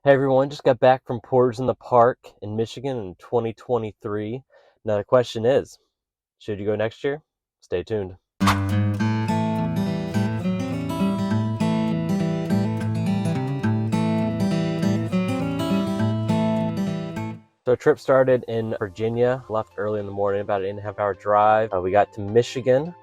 Hey everyone, just got back from Pours in the Park in Michigan in 2023. Now the question is, should you go next year? Stay tuned. So our trip started in Virginia, left early in the morning, about an 8.5 hour drive. We got to Michigan,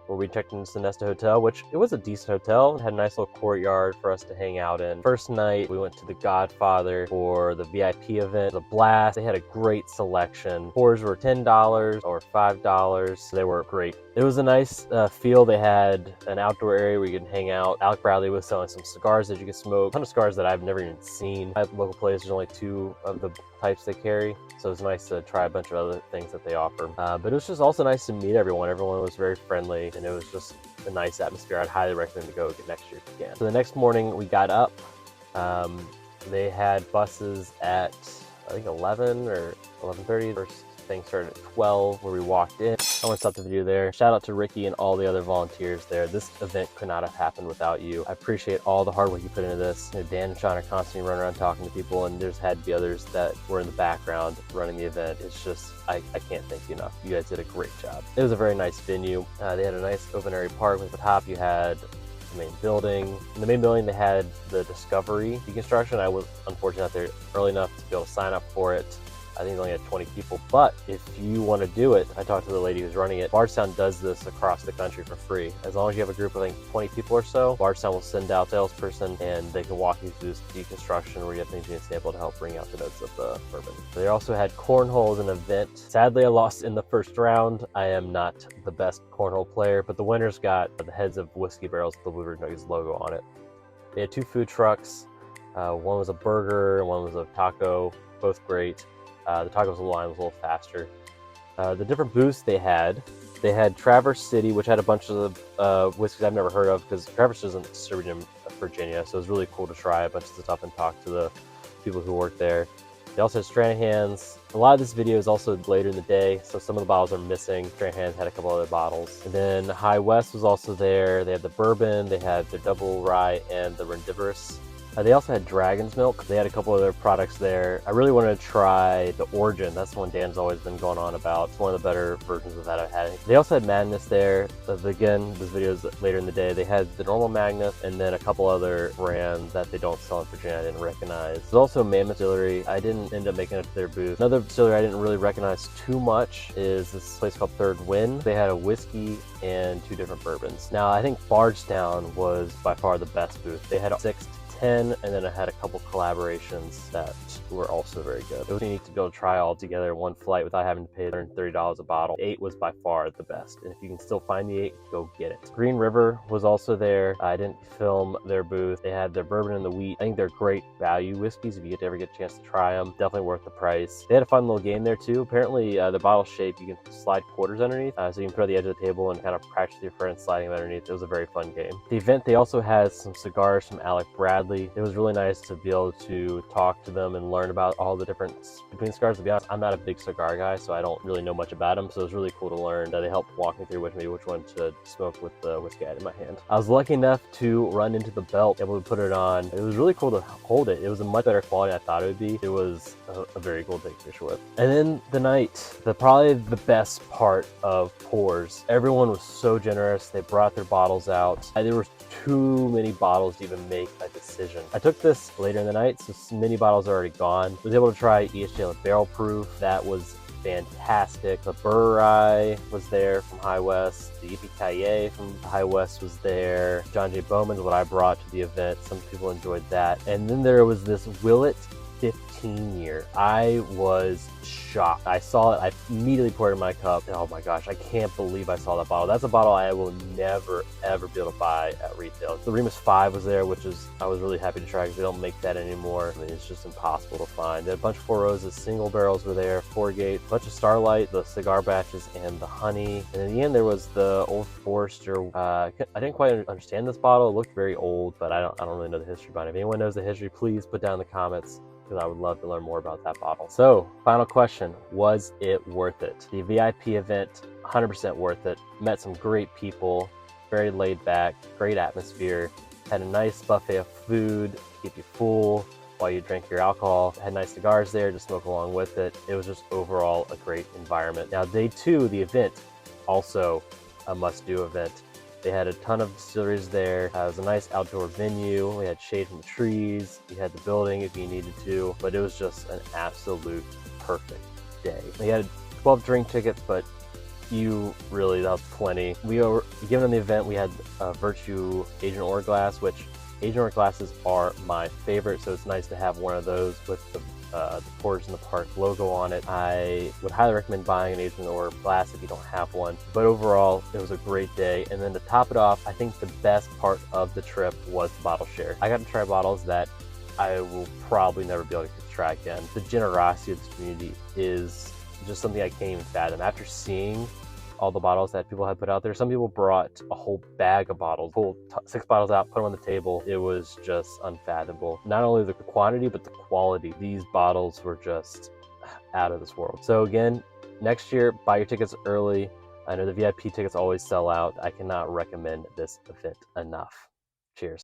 where we checked into the Nesta Hotel, which it was a decent hotel. It had a nice little courtyard for us to hang out in. First night, we went to the Godfather for the VIP event. It was a blast. They had a great selection. Pours were $10 or $5. They were great. It was a nice feel. They had an outdoor area where you could hang out. Alec Bradley was selling some cigars that you could smoke. A ton of cigars that I've never even seen. At the local place, there's only 2 of the types they carry. So it's nice to try a bunch of other things that they offer. But it was just also nice to meet everyone. Everyone was very friendly, and it was just a nice atmosphere. I'd highly recommend to go again next year if you can. So the next morning we got up. They had buses at I think 11 or 11:30. First thing started at 12 where we walked in. I want to stop the video there. Shout out to Ricky and all the other volunteers there. This event could not have happened without you. I appreciate all the hard work you put into this. Dan and Sean are constantly running around talking to people, and there's had to be others that were in the background running the event. It's just, I can't thank you enough. You guys did a great job. It was a very nice venue. They had a nice open area park. At the top you had the main building. In the main building they had the Discovery deconstruction. I was unfortunately not there early enough to be able to sign up for it. I think they only had 20 people, but if you want to do it, I talked to the lady who's running it. Bardstown does this across the country for free. As long as you have a group of, I think, 20 people or so, Bardstown will send out a salesperson and they can walk you through this deconstruction where you have things you can sample to help bring out the notes of the bourbon. They also had cornhole as an event. Sadly, I lost in the first round. I am not the best cornhole player, but the winners got the heads of whiskey barrels with the Bourbon Junkies logo on it. They had 2 food trucks. One was a burger and one was a taco, both great. The tacos line was a little faster. The different booths they had Traverse City, which had a bunch of whiskeys I've never heard of because Traverse isn't distributed in Virginia, so it was really cool to try a bunch of the stuff and talk to the people who work there. They also had Stranahan's. A lot of this video is also later in the day, so some of the bottles are missing. Stranahan's had a couple other bottles. And then High West was also there. They had the bourbon, they had their double rye, and the Rendivorous. They also had Dragon's Milk. They had a couple other products there. I really wanted to try the Origin. That's the one Dan's always been going on about. It's one of the better versions of that I've had. They also had Magnus there. Again, this video is later in the day. They had the normal Magnus and then a couple other brands that they don't sell in Virginia I didn't recognize. There's also Mammoth Distillery. I didn't end up making it to their booth. Another distillery I didn't really recognize too much is this place called Third Wind. They had a whiskey and 2 different bourbons. Now, I think Bardstown was by far the best booth. They had 6 to 10, and then I had a couple collaborations that were also very good. It was unique to be able to try all together in one flight without having to pay $130 a bottle. 8 was by far the best, and if you can still find the 8, go get it. Green River was also there. I didn't film their booth. They had their bourbon and the wheat. I think they're great value whiskeys if you ever get a chance to try them. Definitely worth the price. They had a fun little game there too. Apparently the bottle shape, you can slide quarters underneath, so you can put it on the edge of the table and kind of practice with your friends sliding them underneath. It was a very fun game. The event, they also had some cigars from Alec Bradley. It was really nice to be able to talk to them and learn about all the difference between cigars. To be honest, I'm not a big cigar guy, so I don't really know much about them. So it was really cool to learn that they helped walk me through with me which one to smoke with the whiskey I had in my hand. I was lucky enough to run into the belt, able to put it on. It was really cool to hold it. It was a much better quality than I thought it would be. It was a very cool to take a picture with. And then the night, probably the best part of Pours. Everyone was so generous. They brought their bottles out. There were too many bottles to even make a decision. I took this later in the night, so many bottles are already gone. I was able to try EHJ Barrel Proof. That was fantastic. The Burr Rye was there from High West. The Yippee from High West was there. John J. Bowman's what I brought to the event. Some people enjoyed that. And then there was this Willet 15 year. I was shocked. I saw it. I immediately poured it in my cup. Oh my gosh, I can't believe I saw that bottle. That's a bottle I will never, ever be able to buy at retail. The Remus 5 was there, which is, I was really happy to try because they don't make that anymore. I mean, it's just impossible to find. They had a bunch of Four Roses, single barrels were there, Four Gate, a bunch of Starlight, the cigar batches, and the honey. And in the end, there was the Old Forester. I didn't quite understand this bottle. It looked very old, but I don't really know the history behind it. If anyone knows the history, please put down in the comments, because I would love to learn more about that bottle. So, final question, was it worth it? The VIP event, 100% worth it. Met some great people, very laid back, great atmosphere, had a nice buffet of food, keep you full. while you drank your alcohol. Had nice cigars there to smoke along with it. It was just overall a great environment. Now, day two, the event, also a must-do event. They had a ton of distilleries there. It was a nice outdoor venue. We had shade from the trees. You had the building if you needed to, but it was just an absolute perfect day. They had 12 drink tickets, but that was plenty. We were given on the event, we had Virtue Agent Ore glass, which Agent Ore glasses are my favorite, so it's nice to have one of those with the Portage in the Park logo on it. I would highly recommend buying an Agent Ore glass if you don't have one. But overall, it was a great day. And then to top it off, I think the best part of the trip was the bottle share. I got to try bottles that I will probably never be able to try again. The generosity of the community is just something I can't even fathom. After seeing all the bottles that people had put out there, some people brought a whole bag of bottles, pulled 6 bottles out, put them on the table. It was just unfathomable. Not only the quantity, but the quality. These bottles were just out of this world. So again, next year, buy your tickets early. I know the VIP tickets always sell out. I cannot recommend this event enough. Cheers.